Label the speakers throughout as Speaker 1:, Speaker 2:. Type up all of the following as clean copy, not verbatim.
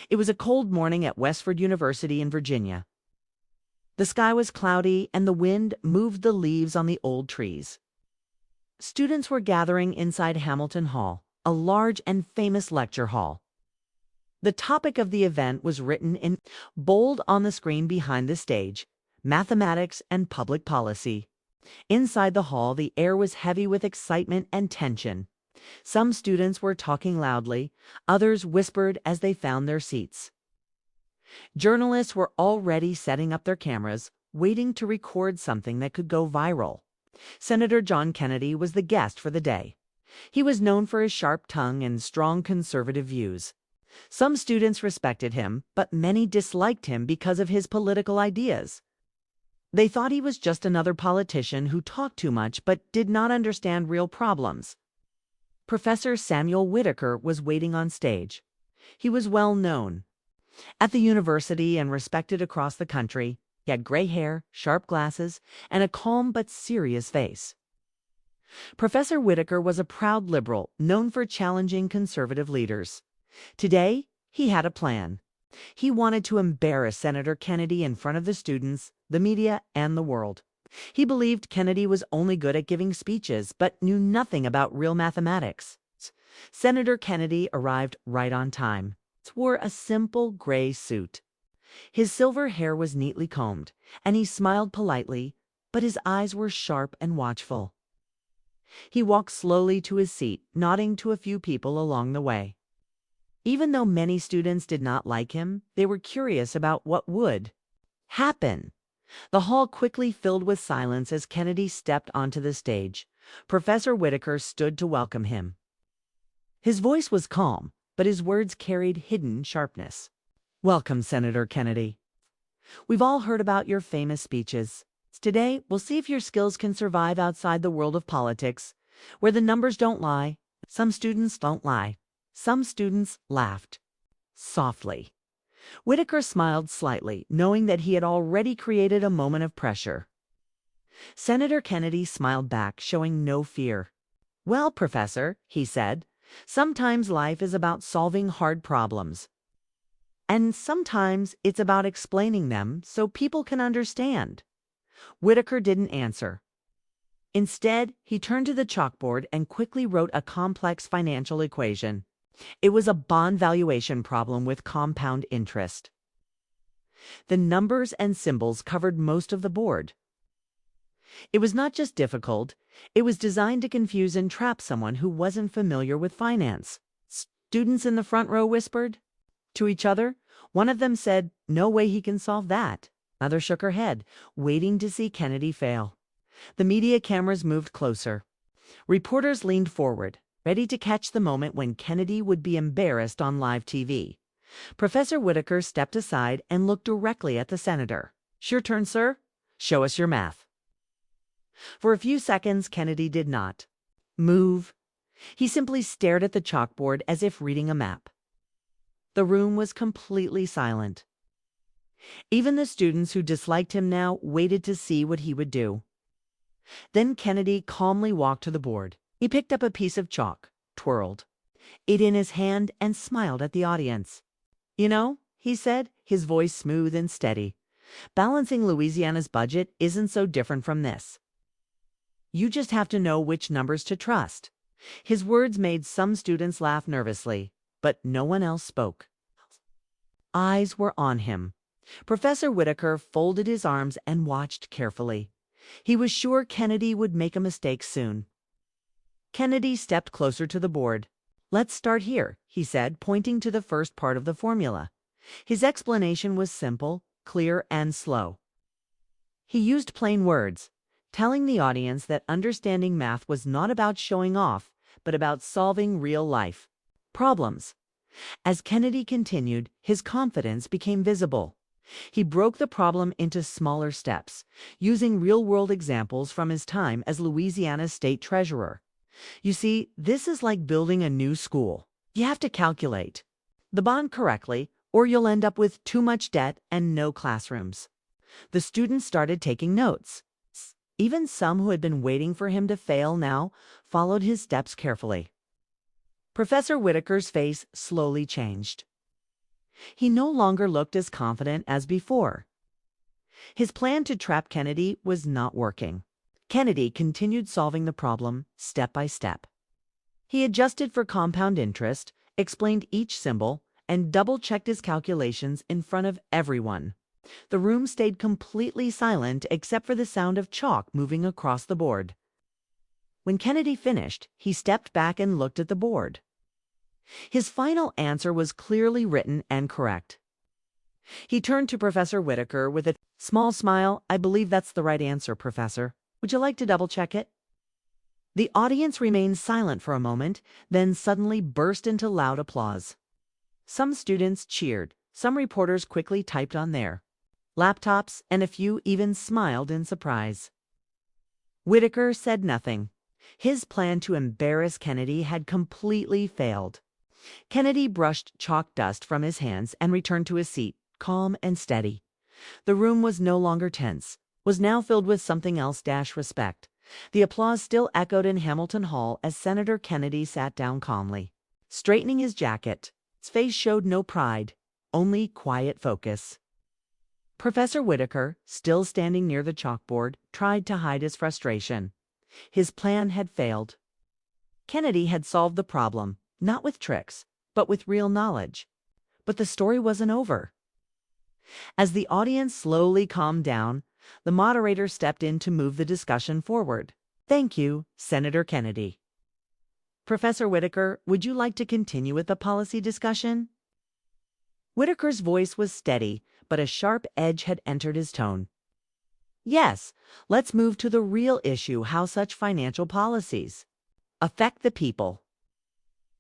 Speaker 1: It was a cold morning at Westford University in Virginia. The sky was cloudy and the wind moved the leaves on the old trees. Students were gathering inside Hamilton Hall, a large and famous lecture hall. The topic of the event was written in bold on the screen behind the stage: mathematics and public policy. Inside the hall, the air was heavy with excitement and tension. Some students were talking loudly, others whispered as they found their seats. Journalists were already setting up their cameras, waiting to record something that could go viral. Senator John Kennedy was the guest for the day. He was known for his sharp tongue and strong conservative views. Some students respected him, but many disliked him because of his political ideas. They thought he was just another politician who talked too much but did not understand real problems. Professor Samuel Whitaker was waiting on stage. He was well known at the university and respected across the country. He had gray hair, sharp glasses, and a calm but serious face. Professor Whitaker was a proud liberal, known for challenging conservative leaders. Today, he had a plan. He wanted to embarrass Senator Kennedy in front of the students, the media, and the world. He believed Kennedy was only good at giving speeches, but knew nothing about real mathematics. Senator Kennedy arrived right on time. He wore a simple gray suit. His silver hair was neatly combed, and he smiled politely, but his eyes were sharp and watchful. He walked slowly to his seat, nodding to a few people along the way. Even though many students did not like him, they were curious about what would happen. The hall quickly filled with silence as Kennedy stepped onto the stage. Professor Whitaker stood to welcome him. His voice was calm, but his words carried hidden sharpness. "Welcome, Senator Kennedy. We've all heard about your famous speeches. Today, we'll see if your skills can survive outside the world of politics, where the numbers don't lie. Some students don't lie." Some students laughed softly. Whitaker smiled slightly, knowing that he had already created a moment of pressure. Senator Kennedy smiled back, showing no fear. "Well, Professor," he said, "sometimes life is about solving hard problems. And sometimes it's about explaining them so people can understand." Whitaker didn't answer. Instead, he turned to the chalkboard and quickly wrote a complex financial equation. It was a bond valuation problem with compound interest. The numbers and symbols covered most of the board. It was not just difficult, it was designed to confuse and trap someone who wasn't familiar with finance. Students in the front row whispered to each other. One of them said, "No way he can solve that." Another shook her head, waiting to see Kennedy fail. The media cameras moved closer. Reporters leaned forward, ready to catch the moment when Kennedy would be embarrassed on live TV. Professor Whitaker stepped aside and looked directly at the senator. "Your turn, sir. Show us your math." For a few seconds, Kennedy did not move. He simply stared at the chalkboard as if reading a map. The room was completely silent. Even the students who disliked him now waited to see what he would do. Then Kennedy calmly walked to the board. He picked up a piece of chalk, twirled it in his hand, and smiled at the audience. "You know," he said, his voice smooth and steady, "balancing Louisiana's budget isn't so different from this. You just have to know which numbers to trust." His words made some students laugh nervously, but no one else spoke. Eyes were on him. Professor Whitaker folded his arms and watched carefully. He was sure Kennedy would make a mistake soon. Kennedy stepped closer to the board. "Let's start here," he said, pointing to the first part of the formula. His explanation was simple, clear, and slow. He used plain words, telling the audience that understanding math was not about showing off, but about solving real-life problems. As Kennedy continued, his confidence became visible. He broke the problem into smaller steps, using real-world examples from his time as Louisiana's state treasurer. "You see, this is like building a new school. You have to calculate the bond correctly, or you'll end up with too much debt and no classrooms." The students started taking notes. Even some who had been waiting for him to fail now followed his steps carefully. Professor Whitaker's face slowly changed. He no longer looked as confident as before. His plan to trap Kennedy was not working. Kennedy continued solving the problem step by step. He adjusted for compound interest, explained each symbol, and double-checked his calculations in front of everyone. The room stayed completely silent except for the sound of chalk moving across the board. When Kennedy finished, he stepped back and looked at the board. His final answer was clearly written and correct. He turned to Professor Whitaker with a small smile. "I believe that's the right answer, Professor. Would you like to double-check it?" The audience remained silent for a moment, then suddenly burst into loud applause. Some students cheered, some reporters quickly typed on their laptops, and a few even smiled in surprise. Whitaker said nothing. His plan to embarrass Kennedy had completely failed. Kennedy brushed chalk dust from his hands and returned to his seat, calm and steady. The room was no longer tense, was now filled with something else: respect. The applause still echoed in Hamilton Hall as Senator Kennedy sat down calmly, straightening his jacket. His face showed no pride, only quiet focus. Professor Whitaker, still standing near the chalkboard, tried to hide his frustration. His plan had failed. Kennedy had solved the problem, not with tricks, but with real knowledge. But the story wasn't over. As the audience slowly calmed down, the moderator stepped in to move the discussion forward. "Thank you, Senator Kennedy. Professor Whitaker, would you like to continue with the policy discussion?" Whitaker's voice was steady, but a sharp edge had entered his tone. "Yes, let's move to the real issue: how such financial policies affect the people."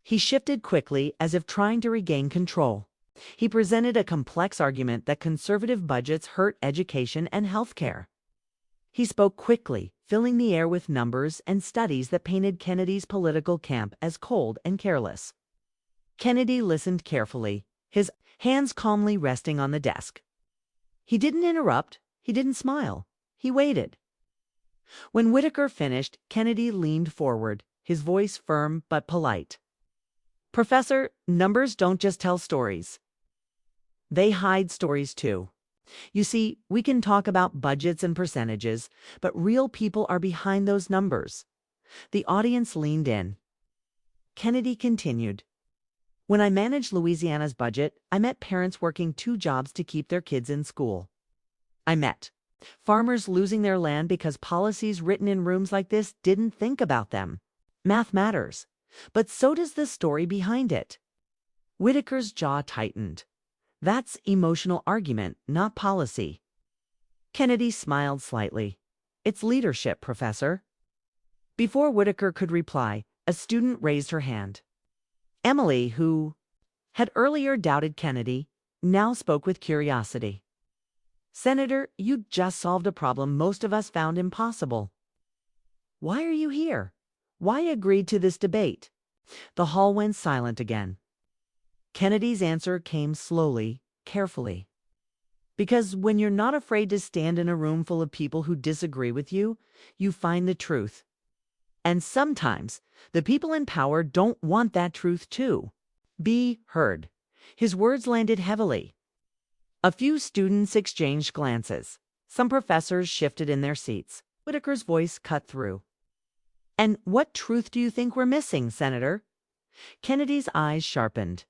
Speaker 1: He shifted quickly, as if trying to regain control. He presented a complex argument that conservative budgets hurt education and healthcare. He spoke quickly, filling the air with numbers and studies that painted Kennedy's political camp as cold and careless. Kennedy listened carefully, his hands calmly resting on the desk. He didn't interrupt, he didn't smile, he waited. When Whitaker finished, Kennedy leaned forward, his voice firm but polite. "Professor, numbers don't just tell stories. They hide stories too. You see, we can talk about budgets and percentages, but real people are behind those numbers." The audience leaned in. Kennedy continued. "When I managed Louisiana's budget, I met parents working 2 jobs to keep their kids in school. I met farmers losing their land because policies written in rooms like this didn't think about them. Math matters, but so does the story behind it." Whitaker's jaw tightened. "That's emotional argument, not policy." Kennedy smiled slightly. "It's leadership, Professor." Before Whitaker could reply, a student raised her hand. Emily, who had earlier doubted Kennedy, now spoke with curiosity. "Senator, you just solved a problem most of us found impossible. Why are you here? Why agree to this debate?" The hall went silent again. Kennedy's answer came slowly, carefully. "Because when you're not afraid to stand in a room full of people who disagree with you, you find the truth. And sometimes the people in power don't want that truth too. Be heard." His words landed heavily. A few students exchanged glances. Some professors shifted in their seats. Whitaker's voice cut through. "And what truth do you think we're missing, Senator?" Kennedy's eyes sharpened.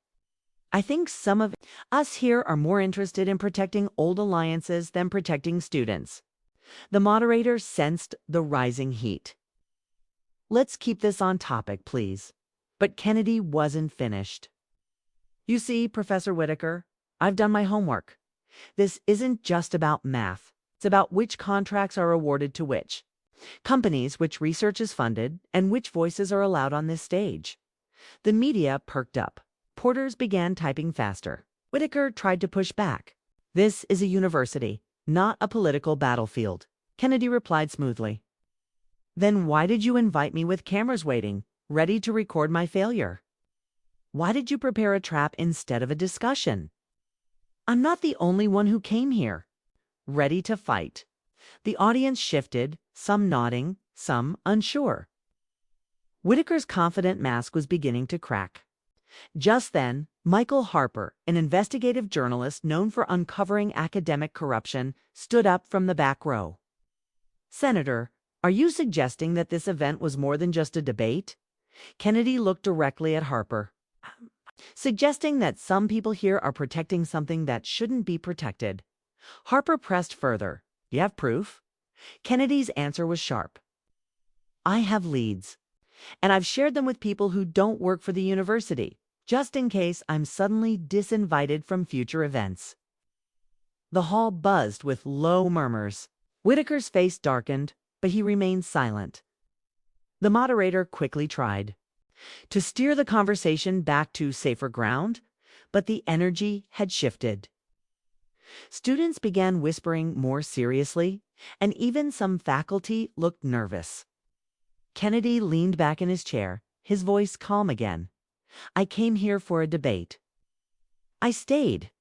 Speaker 1: "I think some of us here are more interested in protecting old alliances than protecting students." The moderator sensed the rising heat. "Let's keep this on topic, please." But Kennedy wasn't finished. "You see, Professor Whitaker, I've done my homework. This isn't just about math. It's about which contracts are awarded to which companies, which research is funded, and which voices are allowed on this stage." The media perked up. Porters began typing faster. Whitaker tried to push back. "This is a university, not a political battlefield." Kennedy replied smoothly. "Then why did you invite me with cameras waiting, ready to record my failure? Why did you prepare a trap instead of a discussion? I'm not the only one who came here, ready to fight." The audience shifted, some nodding, some unsure. Whitaker's confident mask was beginning to crack. Just then, Michael Harper, an investigative journalist known for uncovering academic corruption, stood up from the back row. "Senator, are you suggesting that this event was more than just a debate?" Kennedy looked directly at Harper. "Suggesting that some people here are protecting something that shouldn't be protected." Harper pressed further. "You have proof?" Kennedy's answer was sharp. "I have leads, and I've shared them with people who don't work for the university, just in case I'm suddenly disinvited from future events." The hall buzzed with low murmurs. Whitaker's face darkened, but he remained silent. The moderator quickly tried to steer the conversation back to safer ground, but the energy had shifted. Students began whispering more seriously, and even some faculty looked nervous. Kennedy leaned back in his chair, his voice calm again. "I came here for a debate. I stayed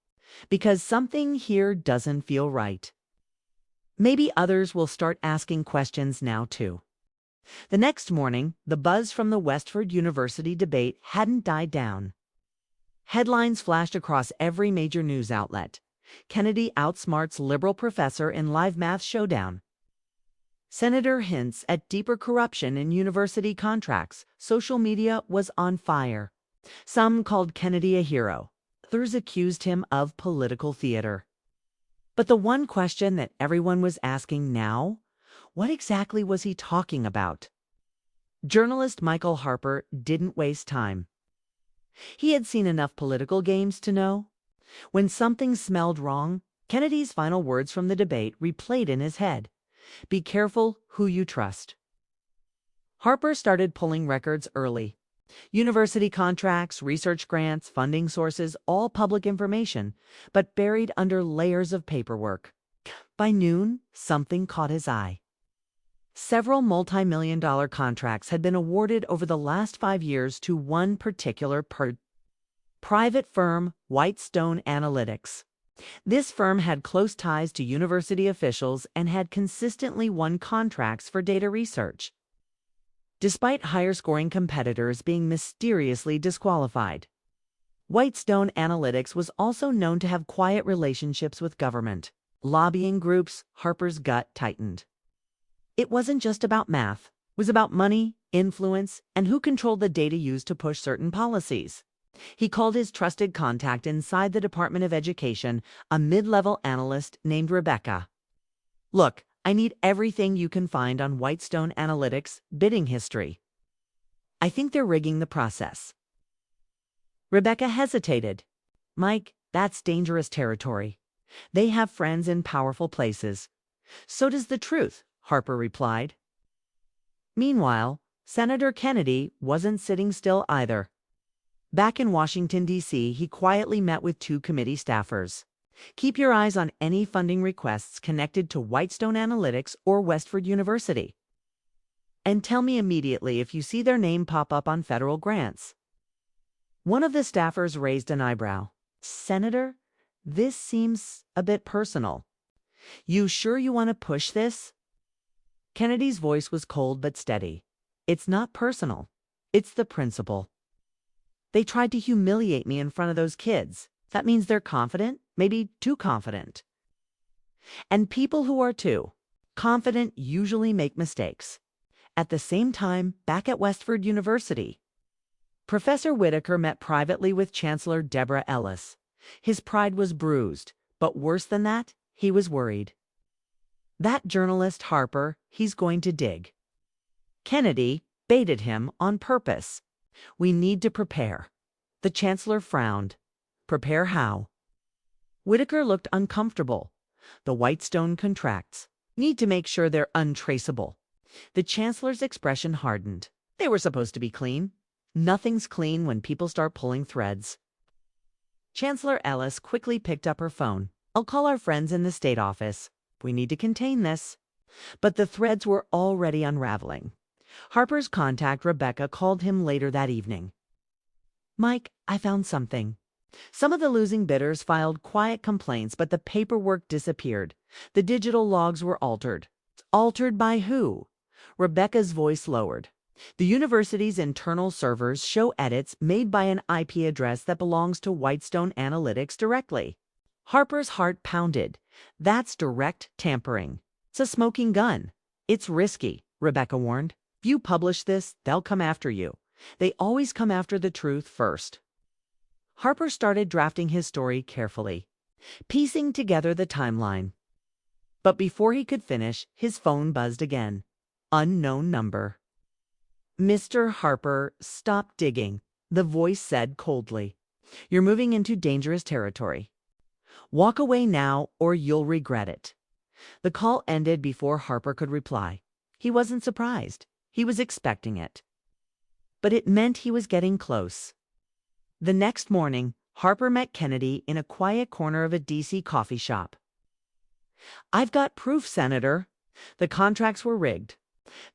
Speaker 1: because something here doesn't feel right. Maybe others will start asking questions now, too." The next morning, the buzz from the Westford University debate hadn't died down. Headlines flashed across every major news outlet. "Kennedy outsmarts liberal professor in live math showdown." "Senator hints at deeper corruption in university contracts." Social media was on fire. Some called Kennedy a hero. Others accused him of political theater. But the one question that everyone was asking now, what exactly was he talking about? Journalist Michael Harper didn't waste time. He had seen enough political games to know. When something smelled wrong, Kennedy's final words from the debate replayed in his head. "Be careful who you trust." Harper started pulling records early. University contracts, research grants, funding sources, all public information, but buried under layers of paperwork. By noon, something caught his eye. Several multi-million-dollar contracts had been awarded over the last 5 years to one particular private firm, Whitestone Analytics. This firm had close ties to university officials and had consistently won contracts for data research, despite higher-scoring competitors being mysteriously disqualified. Whitestone Analytics was also known to have quiet relationships with government lobbying groups. Harper's gut tightened. It wasn't just about math. It was about money, influence, and who controlled the data used to push certain policies. He called his trusted contact inside the Department of Education, a mid-level analyst named Rebecca. "Look, I need everything you can find on Whitestone Analytics' bidding history. I think they're rigging the process." Rebecca hesitated. "Mike, that's dangerous territory. They have friends in powerful places." "So does the truth," Harper replied. Meanwhile, Senator Kennedy wasn't sitting still either. Back in Washington, D.C., he quietly met with 2 committee staffers. "Keep your eyes on any funding requests connected to Whitestone Analytics or Westford University. And tell me immediately if you see their name pop up on federal grants." One of the staffers raised an eyebrow. "Senator, this seems a bit personal. You sure you want to push this?" Kennedy's voice was cold but steady. "It's not personal. It's the principle. They tried to humiliate me in front of those kids. That means they're confident, maybe too confident. And people who are too confident usually make mistakes." At the same time, back at Westford University, Professor Whitaker met privately with Chancellor Deborah Ellis. His pride was bruised, but worse than that, he was worried. That journalist Harper, he's going to dig. Kennedy baited him on purpose. "We need to prepare." The chancellor frowned. "Prepare how?" Whitaker looked uncomfortable. "The Whitestone contracts. Need to make sure they're untraceable." The chancellor's expression hardened. "They were supposed to be clean." "Nothing's clean when people start pulling threads." Chancellor Ellis quickly picked up her phone. "I'll call our friends in the state office. We need to contain this." But the threads were already unraveling. Harper's contact, Rebecca, called him later that evening. "Mike, I found something. Some of the losing bidders filed quiet complaints, but the paperwork disappeared. The digital logs were altered." "Altered by who?" Rebecca's voice lowered. The university's internal servers show edits made by an IP address that belongs to Whitestone Analytics directly. Harper's heart pounded. That's direct tampering. It's a smoking gun. It's risky, Rebecca warned. If you publish this, they'll come after you. They always come after the truth first. Harper started drafting his story carefully, piecing together the timeline. But before he could finish, his phone buzzed again. Unknown number. Mr. Harper, stop digging, the voice said coldly. You're moving into dangerous territory. Walk away now or you'll regret it. The call ended before Harper could reply. He wasn't surprised. He was expecting it. But it meant he was getting close. The next morning, Harper met Kennedy in a quiet corner of a D.C. coffee shop. I've got proof, Senator. The contracts were rigged.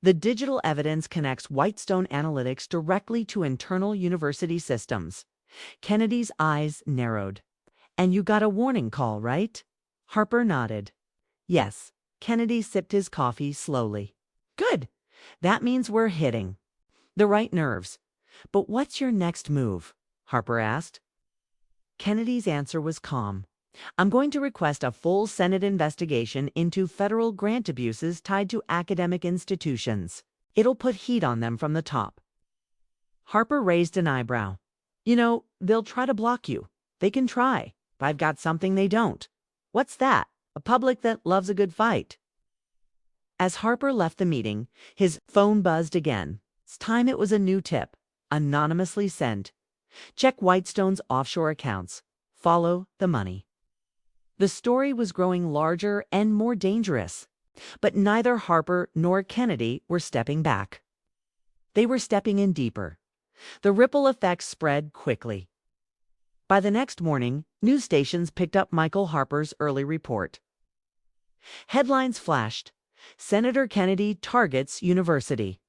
Speaker 1: The digital evidence connects Whitestone Analytics directly to internal university systems. Kennedy's eyes narrowed. And you got a warning call, right? Harper nodded. Yes. Kennedy sipped his coffee slowly. Good. That means we're hitting the right nerves. But what's your next move? Harper asked. Kennedy's answer was calm. I'm going to request a full Senate investigation into federal grant abuses tied to academic institutions. It'll put heat on them from the top. Harper raised an eyebrow. You know, they'll try to block you. They can try, but I've got something they don't. What's that? A public that loves a good fight. As Harper left the meeting, his phone buzzed again. This time it was a new tip, anonymously sent. Check Whitestone's offshore accounts. Follow the money. The story was growing larger and more dangerous, but neither Harper nor Kennedy were stepping back. They were stepping in deeper. The ripple effects spread quickly. By the next morning, news stations picked up Michael Harper's early report. Headlines flashed. Senator Kennedy targets university.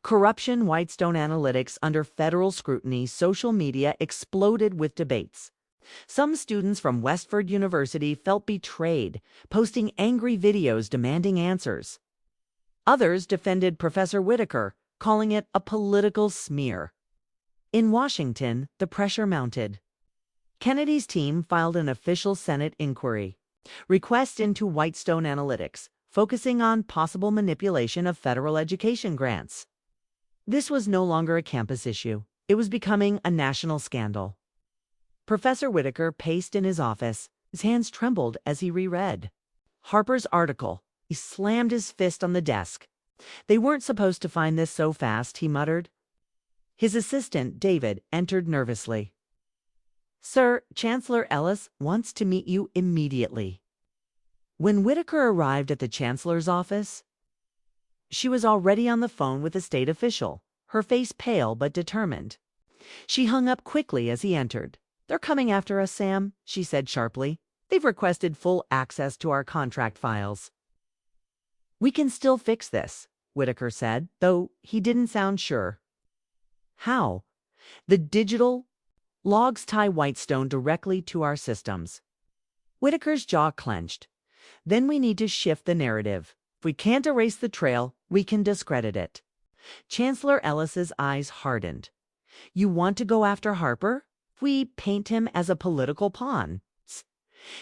Speaker 1: Corruption Whitestone Analytics under federal scrutiny. Social media exploded with debates. Some students from Westford University felt betrayed, posting angry videos demanding answers. Others defended Professor Whitaker, calling it a political smear. In Washington, the pressure mounted. Kennedy's team filed an official Senate inquiry, request into Whitestone Analytics, focusing on possible manipulation of federal education grants. This was no longer a campus issue. It was becoming a national scandal. Professor Whitaker paced in his office. His hands trembled as he reread Harper's article. He slammed his fist on the desk. They weren't supposed to find this so fast, he muttered. His assistant, David, entered nervously. Sir, Chancellor Ellis wants to meet you immediately. When Whitaker arrived at the Chancellor's office, she was already on the phone with a state official, her face pale but determined. She hung up quickly as he entered. They're coming after us, Sam, she said sharply. They've requested full access to our contract files. We can still fix this, Whitaker said, though he didn't sound sure. How? The digital logs tie Whitestone directly to our systems. Whitaker's jaw clenched. Then we need to shift the narrative. If we can't erase the trail, we can discredit it. Chancellor Ellis's eyes hardened. You want to go after Harper? We paint him as a political pawn.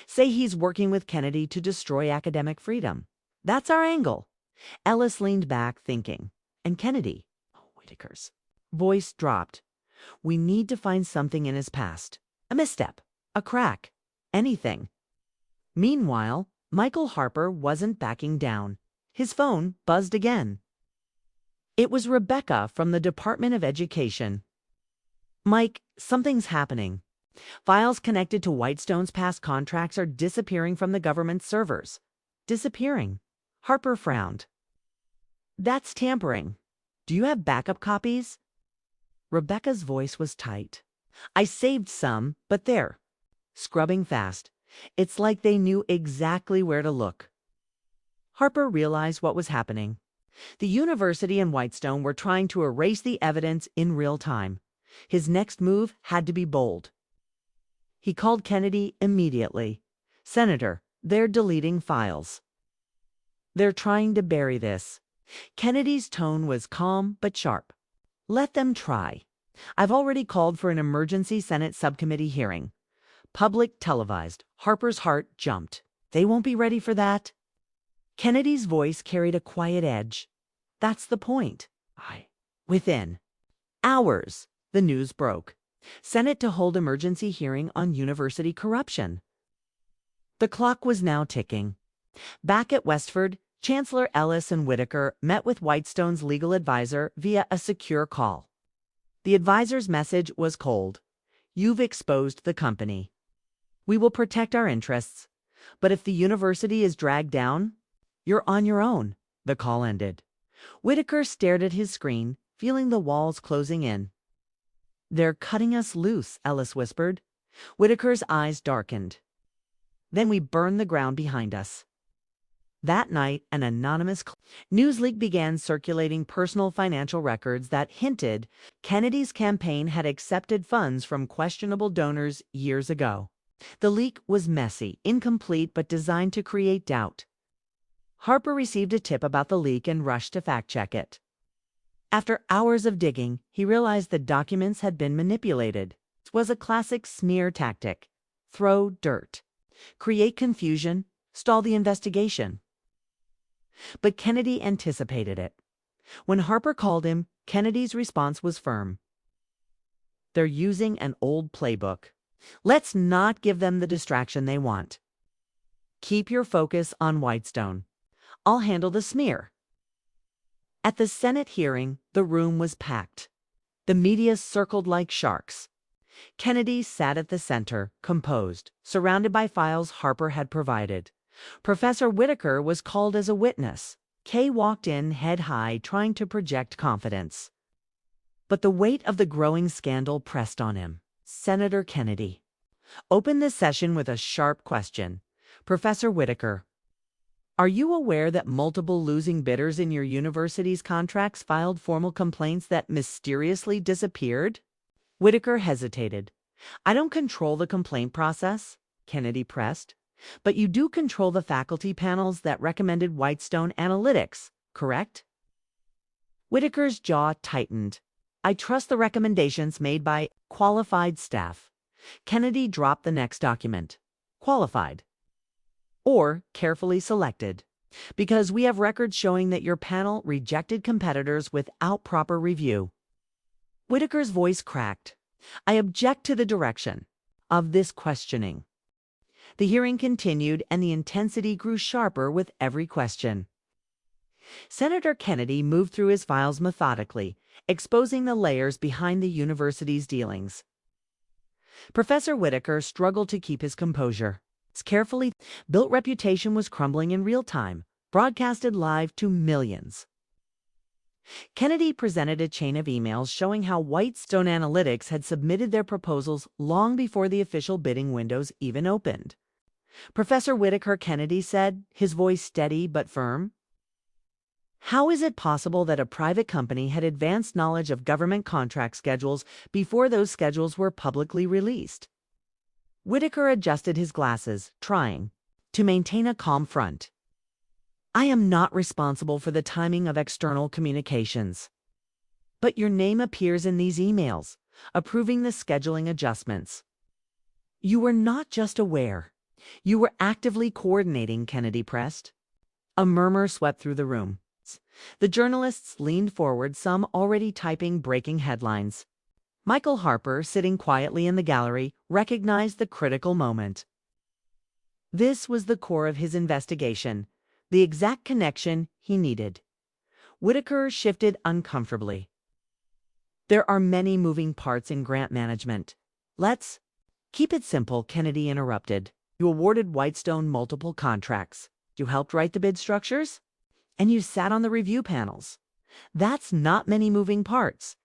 Speaker 1: Say he's working with Kennedy to destroy academic freedom. That's our angle. Ellis leaned back, thinking. And Kennedy? Whitaker's voice dropped. We need to find something in his past. A misstep. A crack. Anything. Meanwhile, Michael Harper wasn't backing down. His phone buzzed again. It was Rebecca from the Department of Education. Mike, something's happening. Files connected to Whitestone's past contracts are disappearing from the government's servers. Disappearing. Harper frowned. That's tampering. Do you have backup copies? Rebecca's voice was tight. I saved some, but there. Scrubbing fast. It's like they knew exactly where to look. Harper realized what was happening. The university and Whitestone were trying to erase the evidence in real time. His next move had to be bold. He called Kennedy immediately. Senator, they're deleting files. They're trying to bury this. Kennedy's tone was calm but sharp. Let them try. I've already called for an emergency Senate subcommittee hearing. Public televised. Harper's heart jumped. They won't be ready for that. Kennedy's voice carried a quiet edge. That's the point. Within hours, the news broke. Senate to hold emergency hearing on university corruption. The clock was now ticking. Back at Westford, Chancellor Ellis and Whitaker met with Whitestone's legal advisor via a secure call. The advisor's message was cold. You've exposed the company. We will protect our interests, but if the university is dragged down, you're on your own. The call ended. Whitaker stared at his screen, feeling the walls closing in. They're cutting us loose, Ellis whispered. Whitaker's eyes darkened. Then we burn the ground behind us. That night, an anonymous news leak began circulating personal financial records that hinted Kennedy's campaign had accepted funds from questionable donors years ago. The leak was messy, incomplete, but designed to create doubt. Harper received a tip about the leak and rushed to fact-check it. After hours of digging, he realized the documents had been manipulated. It was a classic smear tactic. Throw dirt. Create confusion. Stall the investigation. But Kennedy anticipated it. When Harper called him, Kennedy's response was firm. They're using an old playbook. Let's not give them the distraction they want. Keep your focus on Whitestone. I'll handle the smear. At the Senate hearing, the room was packed. The media circled like sharks. Kennedy sat at the center, composed, surrounded by files Harper had provided. Professor Whitaker was called as a witness. Kay walked in head high, trying to project confidence. But the weight of the growing scandal pressed on him. Senator Kennedy opened the session with a sharp question. Professor Whitaker, are you aware that multiple losing bidders in your university's contracts filed formal complaints that mysteriously disappeared? Whitaker hesitated. I don't control the complaint process, Kennedy pressed. But you do control the faculty panels that recommended Whitestone Analytics, correct? Whitaker's jaw tightened. I trust the recommendations made by qualified staff. Kennedy dropped the next document. Qualified. Or carefully selected. Because we have records showing that your panel rejected competitors without proper review. Whitaker's voice cracked. I object to the direction of this questioning. The hearing continued, and the intensity grew sharper with every question. Senator Kennedy moved through his files methodically, exposing the layers behind the university's dealings. Professor Whitaker struggled to keep his composure. His carefully built reputation was crumbling in real time, broadcasted live to millions. Kennedy presented a chain of emails showing how Whitestone Analytics had submitted their proposals long before the official bidding windows even opened. Professor Whitaker, Kennedy said, his voice steady but firm. How is it possible that a private company had advanced knowledge of government contract schedules before those schedules were publicly released? Whitaker adjusted his glasses, trying to maintain a calm front. I am not responsible for the timing of external communications. But your name appears in these emails, approving the scheduling adjustments. You were not just aware. You were actively coordinating, Kennedy pressed. A murmur swept through the room. The journalists leaned forward, some already typing breaking headlines. Michael Harper, sitting quietly in the gallery, recognized the critical moment. This was the core of his investigation, the exact connection he needed. Whitaker shifted uncomfortably. There are many moving parts in grant management. Let's keep it simple, Kennedy interrupted. You awarded Whitestone multiple contracts. You helped write the bid structures? And you sat on the review panels. That's not many moving parts.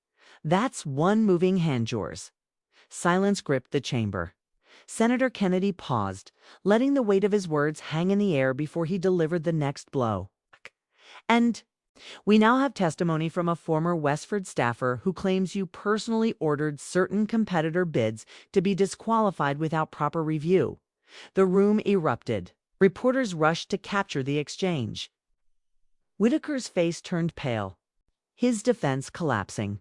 Speaker 1: That's one moving hand, yours. Silence gripped the chamber. Senator Kennedy paused, letting the weight of his words hang in the air before he delivered the next blow. And we now have testimony from a former Westford staffer who claims you personally ordered certain competitor bids to be disqualified without proper review. The room erupted. Reporters rushed to capture the exchange. Whitaker's face turned pale, his defense collapsing.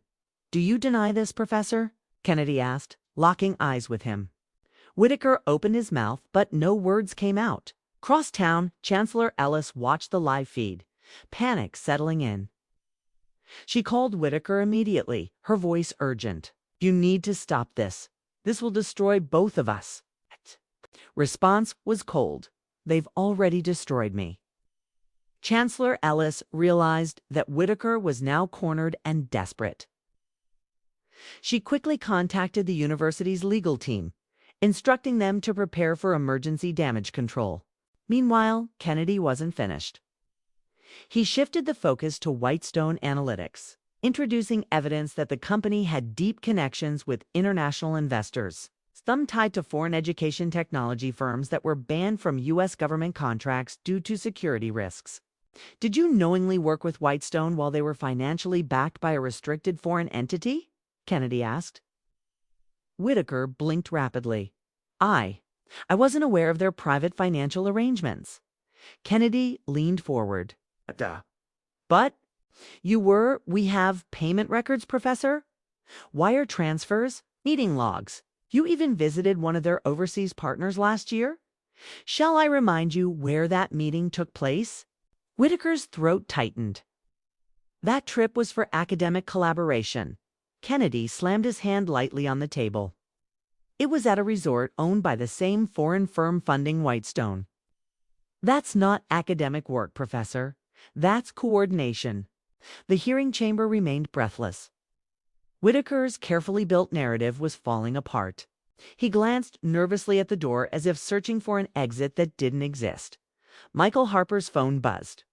Speaker 1: Do you deny this, Professor? Kennedy asked, locking eyes with him. Whitaker opened his mouth, but no words came out. Across town, Chancellor Ellis watched the live feed, panic settling in. She called Whitaker immediately, her voice urgent. You need to stop this. This will destroy both of us. Response was cold. They've already destroyed me. Chancellor Ellis realized that Whitaker was now cornered and desperate. She quickly contacted the university's legal team, instructing them to prepare for emergency damage control. Meanwhile, Kennedy wasn't finished. He shifted the focus to Whitestone Analytics, introducing evidence that the company had deep connections with international investors, some tied to foreign education technology firms that were banned from U.S. government contracts due to security risks. Did you knowingly work with Whitestone while they were financially backed by a restricted foreign entity? Kennedy asked. Whitaker blinked rapidly. I wasn't aware of their private financial arrangements. Kennedy leaned forward. But we have payment records, Professor? Wire transfers, meeting logs. You even visited one of their overseas partners last year? Shall I remind you where that meeting took place? Whitaker's throat tightened. That trip was for academic collaboration. Kennedy slammed his hand lightly on the table. It was at a resort owned by the same foreign firm funding Whitestone. That's not academic work, Professor. That's coordination. The hearing chamber remained breathless. Whitaker's carefully built narrative was falling apart. He glanced nervously at the door as if searching for an exit that didn't exist. Michael Harper's phone buzzed.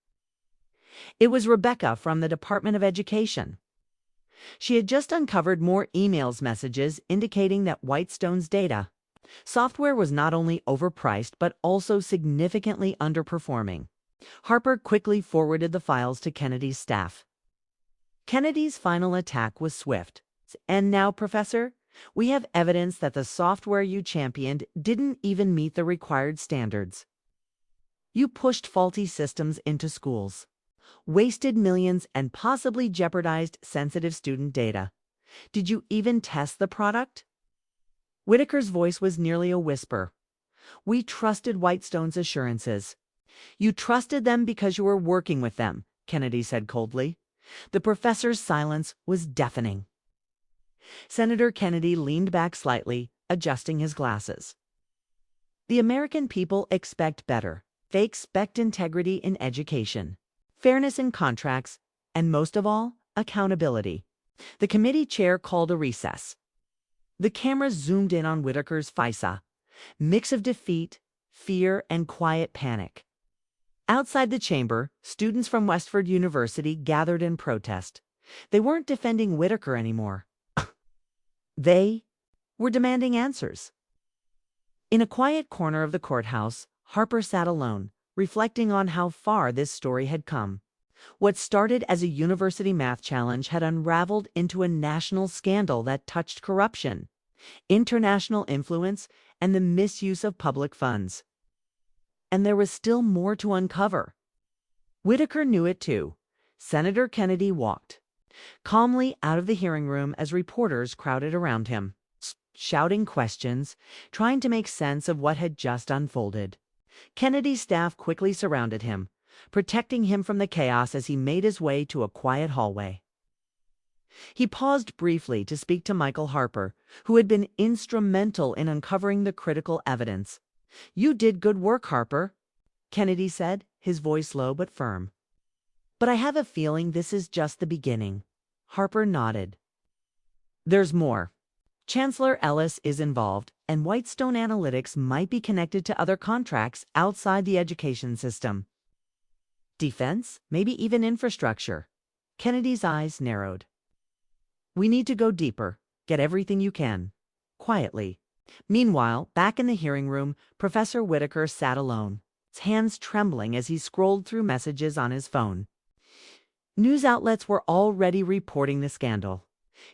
Speaker 1: It was Rebecca from the Department of Education. She had just uncovered more emails messages indicating that Whitestone's data software was not only overpriced but also significantly underperforming. Harper quickly forwarded the files to Kennedy's staff. Kennedy's final attack was swift. And now, Professor, we have evidence that the software you championed didn't even meet the required standards. You pushed faulty systems into schools, wasted millions, and possibly jeopardized sensitive student data. Did you even test the product? Whitaker's voice was nearly a whisper. We trusted Whitestone's assurances. You trusted them because you were working with them, Kennedy said coldly. The professor's silence was deafening. Senator Kennedy leaned back slightly, adjusting his glasses. The American people expect better. They expect integrity in education, fairness in contracts, and most of all, accountability. The committee chair called a recess. The camera zoomed in on Whitaker's face, mix of defeat, fear, and quiet panic. Outside the chamber, students from Westford University gathered in protest. They weren't defending Whitaker anymore. They were demanding answers. In a quiet corner of the courthouse, Harper sat alone, reflecting on how far this story had come. What started as a university math challenge had unraveled into a national scandal that touched corruption, international influence, and the misuse of public funds. And there was still more to uncover. Whitaker knew it too. Senator Kennedy walked calmly out of the hearing room as reporters crowded around him, shouting questions, trying to make sense of what had just unfolded. Kennedy's staff quickly surrounded him, protecting him from the chaos as he made his way to a quiet hallway. He paused briefly to speak to Michael Harper, who had been instrumental in uncovering the critical evidence. You did good work, Harper, Kennedy said, his voice low but firm. But I have a feeling this is just the beginning. Harper nodded. There's more. Chancellor Ellis is involved, and Whitestone Analytics might be connected to other contracts outside the education system. Defense, maybe even infrastructure. Kennedy's eyes narrowed. We need to go deeper. Get everything you can. Quietly. Meanwhile, back in the hearing room, Professor Whitaker sat alone, his hands trembling as he scrolled through messages on his phone. News outlets were already reporting the scandal.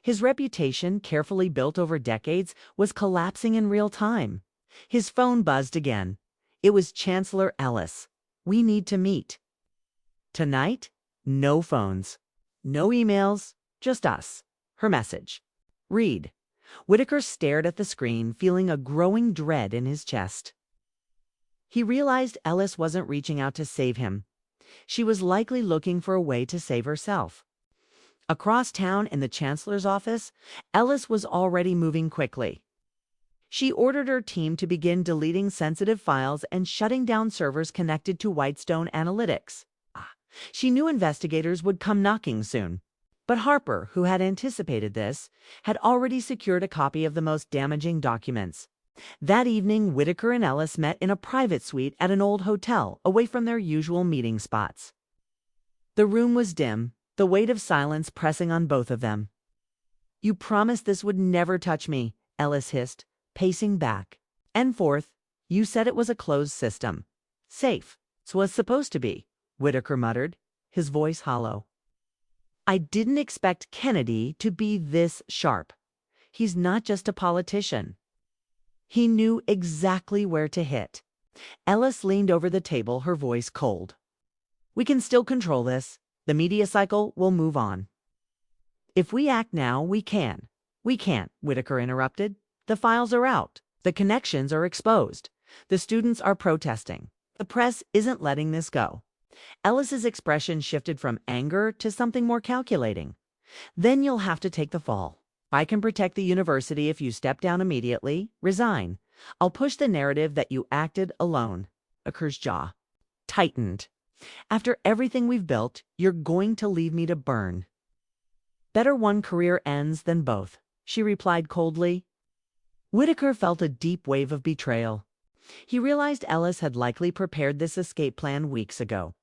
Speaker 1: His reputation, carefully built over decades, was collapsing in real time. His phone buzzed again. It was Chancellor Ellis. We need to meet. Tonight, no phones, no emails, just us. Her message. Read. Whitaker stared at the screen, feeling a growing dread in his chest. He realized Ellis wasn't reaching out to save him. She was likely looking for a way to save herself. Across town in the chancellor's office, Ellis was already moving quickly. She ordered her team to begin deleting sensitive files and shutting down servers connected to Whitestone Analytics. She knew investigators would come knocking soon. But Harper, who had anticipated this, had already secured a copy of the most damaging documents. That evening, Whitaker and Ellis met in a private suite at an old hotel, away from their usual meeting spots. The room was dim, the weight of silence pressing on both of them. "You promised this would never touch me," Ellis hissed, pacing back and forth. "You said it was a closed system. Safe. It was supposed to be," Whitaker muttered, his voice hollow. "I didn't expect Kennedy to be this sharp. He's not just a politician." He knew exactly where to hit. Ellis leaned over the table, her voice cold. "We can still control this. The media cycle will move on." "If we act now, we can." "We can't," Whitaker interrupted. "The files are out. The connections are exposed. The students are protesting. The press isn't letting this go." Ellis's expression shifted from anger to something more calculating. "Then you'll have to take the fall. I can protect the university if you step down immediately, resign. I'll push the narrative that you acted alone." Whitaker's jaw tightened. "After everything we've built, you're going to leave me to burn." "Better one career ends than both," she replied coldly. Whitaker felt a deep wave of betrayal. He realized Ellis had likely prepared this escape plan weeks ago,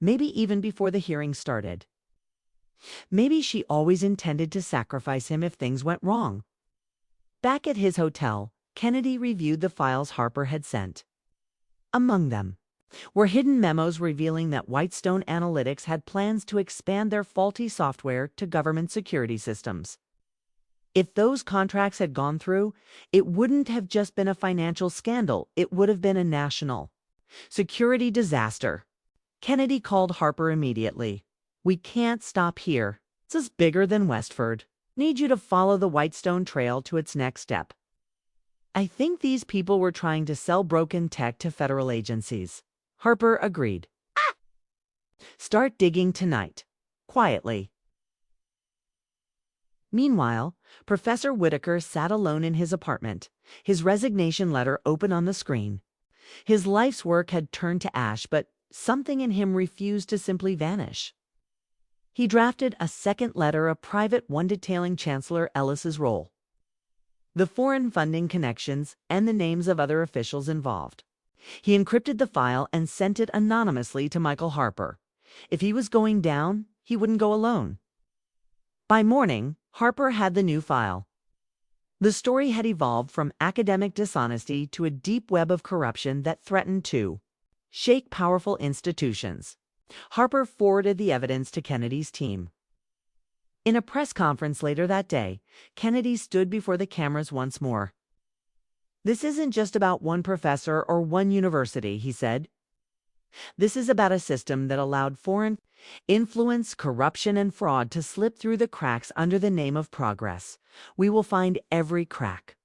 Speaker 1: maybe even before the hearing started. Maybe she always intended to sacrifice him if things went wrong. Back at his hotel, Kennedy reviewed the files Harper had sent. Among them were hidden memos revealing that Whitestone Analytics had plans to expand their faulty software to government security systems. If those contracts had gone through, it wouldn't have just been a financial scandal, it would have been a national security disaster. Kennedy called Harper immediately. "We can't stop here. This is bigger than Westford. Need you to follow the Whitestone trail to its next step." "I think these people were trying to sell broken tech to federal agencies," Harper agreed. "Start digging tonight. Quietly." Meanwhile, Professor Whitaker sat alone in his apartment, his resignation letter open on the screen. His life's work had turned to ash, but something in him refused to simply vanish. He drafted a second letter, a private one detailing Chancellor Ellis's role, the foreign funding connections, and the names of other officials involved. He encrypted the file and sent it anonymously to Michael Harper. If he was going down, he wouldn't go alone. By morning, Harper had the new file. The story had evolved from academic dishonesty to a deep web of corruption that threatened to shake powerful institutions. Harper forwarded the evidence to Kennedy's team. In a press conference later that day, Kennedy stood before the cameras once more. "This isn't just about one professor or one university," he said. "This is about a system that allowed foreign influence, corruption, and fraud to slip through the cracks under the name of progress. We will find every crack,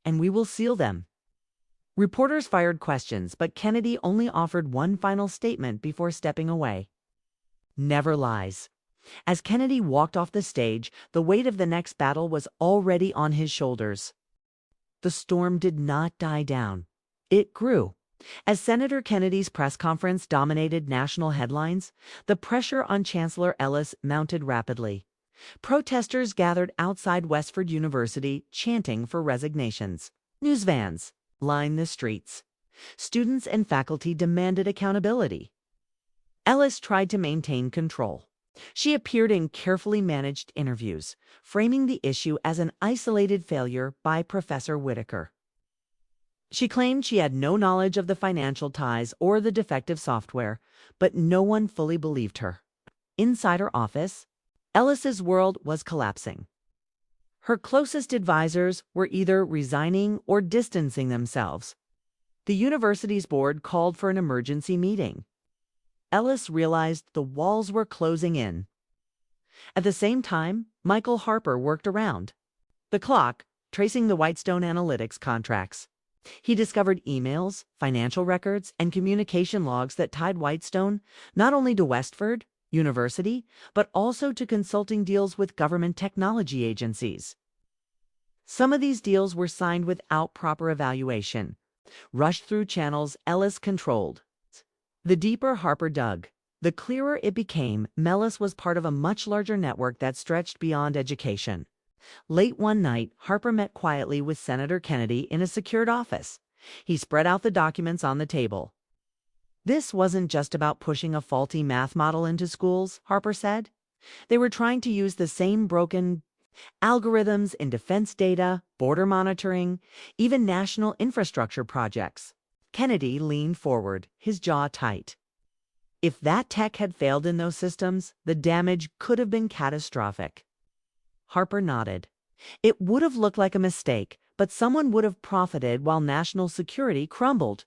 Speaker 1: and we will seal them." Reporters fired questions, but Kennedy only offered one final statement before stepping away. "Never lies." As Kennedy walked off the stage, the weight of the next battle was already on his shoulders. The storm did not die down. It grew. As Senator Kennedy's press conference dominated national headlines, the pressure on Chancellor Ellis mounted rapidly. Protesters gathered outside Westford University, chanting for resignations. News vans lined the streets. Students and faculty demanded accountability. Ellis tried to maintain control. She appeared in carefully managed interviews, framing the issue as an isolated failure by Professor Whitaker. She claimed she had no knowledge of the financial ties or the defective software, but no one fully believed her. Inside her office, Ellis's world was collapsing. Her closest advisors were either resigning or distancing themselves. The university's board called for an emergency meeting. Ellis realized the walls were closing in. At the same time, Michael Harper worked around the clock, tracing the Whitestone Analytics contracts. He discovered emails, financial records, and communication logs that tied Whitestone not only to Westford University, but also to consulting deals with government technology agencies. Some of these deals were signed without proper evaluation, rushed through channels Ellis controlled. The deeper Harper dug, the clearer it became Mellis was part of a much larger network that stretched beyond education. Late one night, Harper met quietly with Senator Kennedy in a secured office. He spread out the documents on the table. This wasn't just about pushing a faulty math model into schools, Harper said. They were trying to use the same broken algorithms in defense data, border monitoring, even national infrastructure projects. Kennedy leaned forward, his jaw tight. If that tech had failed in those systems, the damage could have been catastrophic. Harper nodded. It would have looked like a mistake, but someone would have profited while national security crumbled.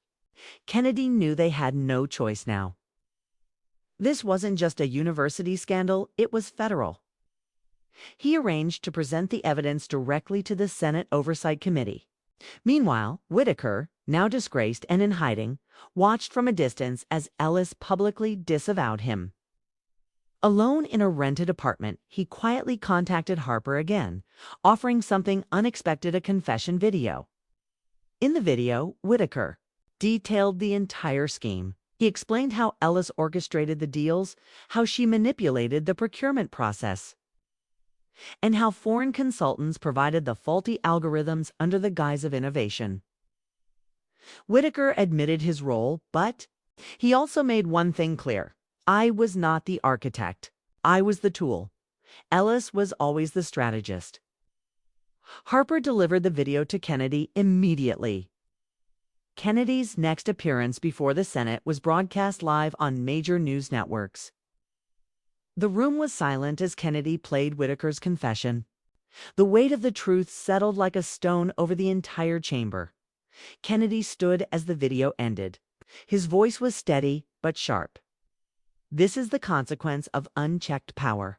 Speaker 1: Kennedy knew they had no choice now. This wasn't just a university scandal, it was federal. He arranged to present the evidence directly to the Senate Oversight Committee. Meanwhile, Whitaker, now disgraced and in hiding, watched from a distance as Ellis publicly disavowed him. Alone in a rented apartment, he quietly contacted Harper again, offering something unexpected: a confession video. In the video, Whitaker detailed the entire scheme. He explained how Ellis orchestrated the deals, how she manipulated the procurement process, and how foreign consultants provided the faulty algorithms under the guise of innovation. Whitaker admitted his role, but he also made one thing clear. I was not the architect. I was the tool. Ellis was always the strategist. Harper delivered the video to Kennedy immediately. Kennedy's next appearance before the Senate was broadcast live on major news networks. The room was silent as Kennedy played Whitaker's confession. The weight of the truth settled like a stone over the entire chamber. Kennedy stood as the video ended. His voice was steady but sharp. This is the consequence of unchecked power.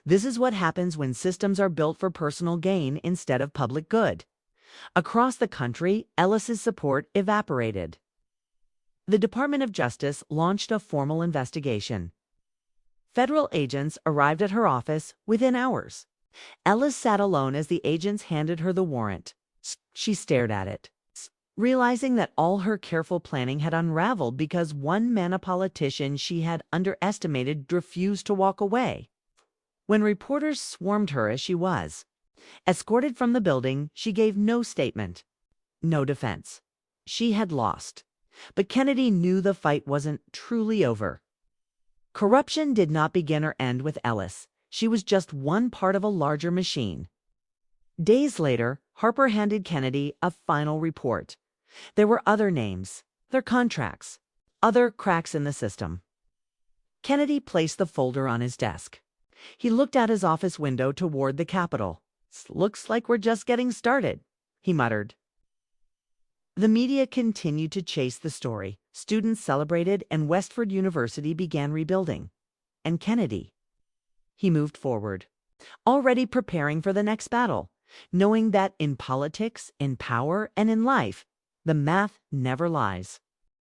Speaker 1: This is what happens when systems are built for personal gain instead of public good. Across the country, Ellis's support evaporated. The Department of Justice launched a formal investigation. Federal agents arrived at her office within hours. Ellis sat alone as the agents handed her the warrant. She stared at it, realizing that all her careful planning had unraveled because one man, a politician she had underestimated, refused to walk away. When reporters swarmed her as she was escorted from the building, she gave no statement, no defense. She had lost. But Kennedy knew the fight wasn't truly over. Corruption did not begin or end with Ellis. She was just one part of a larger machine. Days later, Harper handed Kennedy a final report. There were other names, their contracts, other cracks in the system. Kennedy placed the folder on his desk. He looked out his office window toward the Capitol. Looks like we're just getting started, he muttered. The media continued to chase the story. Students celebrated and Westford University began rebuilding. And Kennedy? He moved forward, already preparing for the next battle, knowing that in politics, in power, and in life, the math never lies.